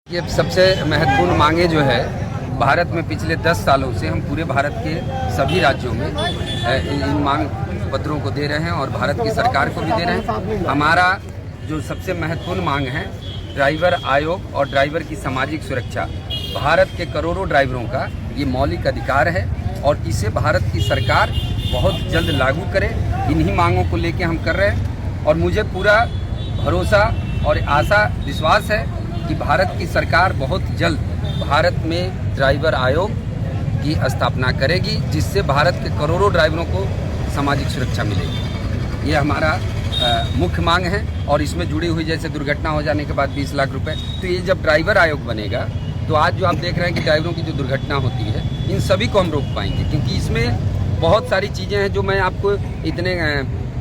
ये सबसे महत्वपूर्ण मांगे जो है भारत में पिछले 10 सालों से हम पूरे भारत के सभी राज्यों में इन मांग पत्रों को दे रहे हैं और भारत की सरकार को भी दे रहे हैं। हमारा जो सबसे महत्वपूर्ण मांग है ड्राइवर आयोग और ड्राइवर की सामाजिक सुरक्षा भारत के करोड़ों ड्राइवरों का ये मौलिक अधिकार है और इसे भारत की सरकार बहुत जल्द लागू करे। इन्हीं मांगों को लेकर हम कर रहे हैं और मुझे पूरा भरोसा और आशा विश्वास है कि भारत की सरकार बहुत जल्द भारत में ड्राइवर आयोग की स्थापना करेगी, जिससे भारत के करोड़ों ड्राइवरों को सामाजिक सुरक्षा मिलेगी। ये हमारा मुख्य मांग है और इसमें जुड़ी हुई जैसे दुर्घटना हो जाने के बाद 20 लाख रुपए, तो ये जब ड्राइवर आयोग बनेगा तो आज जो आप देख रहे हैं कि ड्राइवरों की जो दुर्घटना होती है इन सभी को हम रोक पाएंगे, क्योंकि इसमें बहुत सारी चीज़ें हैं जो मैं आपको इतने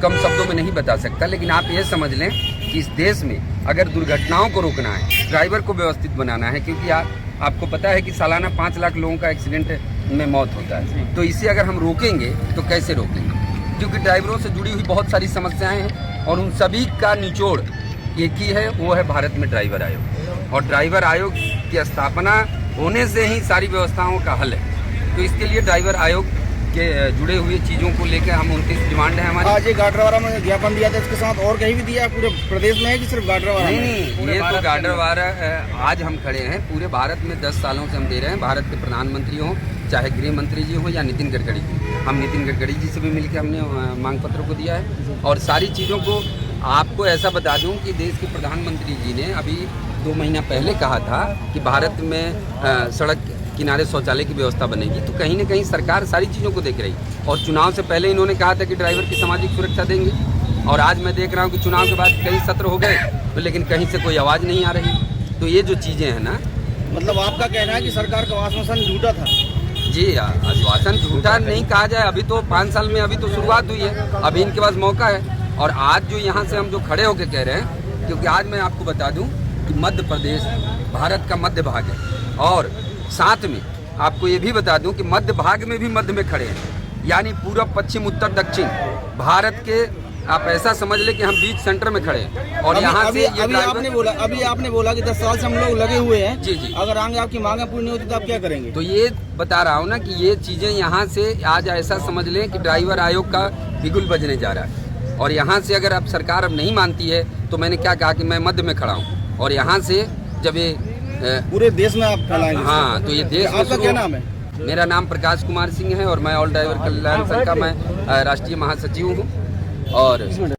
कम शब्दों में नहीं बता सकता। लेकिन आप ये समझ लें कि इस देश में अगर दुर्घटनाओं को रोकना है, ड्राइवर को व्यवस्थित बनाना है, क्योंकि आपको पता है कि सालाना 5 लाख लोगों का एक्सीडेंट में मौत होता है, तो इसे अगर हम रोकेंगे तो कैसे रोकेंगे? क्योंकि ड्राइवरों से जुड़ी हुई बहुत सारी समस्याएं हैं और उन सभी का निचोड़ एक ही है, वो है भारत में ड्राइवर आयोग। और ड्राइवर आयोग की स्थापना होने से ही सारी व्यवस्थाओं का हल है। तो इसके लिए ड्राइवर आयोग के जुड़े हुए चीज़ों को लेकर हम 29 डिमांड है हमारी। आज ये गाडरवारा में ज्ञापन दिया था, इसके साथ और कहीं भी दिया पूरे प्रदेश में है कि सिर्फ गाडरवारा? नहीं, ये तो गाडरवारा आज हम खड़े हैं। पूरे भारत में 10 सालों से हम दे रहे हैं। भारत के प्रधानमंत्री हों, चाहे गृह मंत्री जी हो या नितिन गडकरी जी, हम नितिन गडकरी जी से भी मिलकर हमने मांग पत्र को दिया है। और सारी चीज़ों को आपको ऐसा बता दूं कि देश के प्रधानमंत्री जी ने अभी 2 महीना पहले कहा था कि भारत में सड़क किनारे शौचालय की व्यवस्था बनेगी। तो कहीं ना कहीं सरकार सारी चीज़ों को देख रही। और चुनाव से पहले इन्होंने कहा था कि ड्राइवर की सामाजिक सुरक्षा देंगे, और आज मैं देख रहा हूँ कि चुनाव के बाद कई सत्र हो गए तो लेकिन कहीं से कोई आवाज़ नहीं आ रही। तो ये जो चीज़ें हैं ना, मतलब आपका कहना है कि सरकार का आश्वासन झूठा था? जी, आश्वासन झूठा नहीं कहा जाए। अभी तो 5 साल में अभी तो शुरुआत हुई है, अभी इनके पास मौका है। और आज जो यहाँ से हम जो खड़े होकर कह रहे हैं, क्योंकि आज मैं आपको बता दूं कि मध्य प्रदेश भारत का मध्य भाग है, और साथ में आपको ये भी बता दूं कि मध्य भाग में भी मध्य में खड़े हैं, यानी पूर्व पश्चिम उत्तर दक्षिण भारत के आप ऐसा समझ ले कि हम बीच सेंटर में खड़े हैं। और यहाँ से अभी आपने बोला कि 10 साल से हम लोग लगे हुए हैं। जी जी, अगर आगे आपकी मांगें पूरी नहीं होती तो आप क्या करेंगे? तो ये बता रहा हूँ ना कि ये चीज़ें यहाँ से आज ऐसा समझ लें कि ड्राइवर आयोग का बिगुल बजने जा रहा है। और यहाँ से अगर अब सरकार अब नहीं मानती है तो मैंने क्या कहा कि मैं मध्य में खड़ा हूँ, और यहाँ से जब ये पूरे देश में आप फैलाएंगे? हाँ, तो ये देश। आपका क्या नाम है? मेरा नाम प्रकाश कुमार सिंह है और मैं ऑल ड्राइवर कल्याण संघ का मैं राष्ट्रीय महासचिव हूँ। और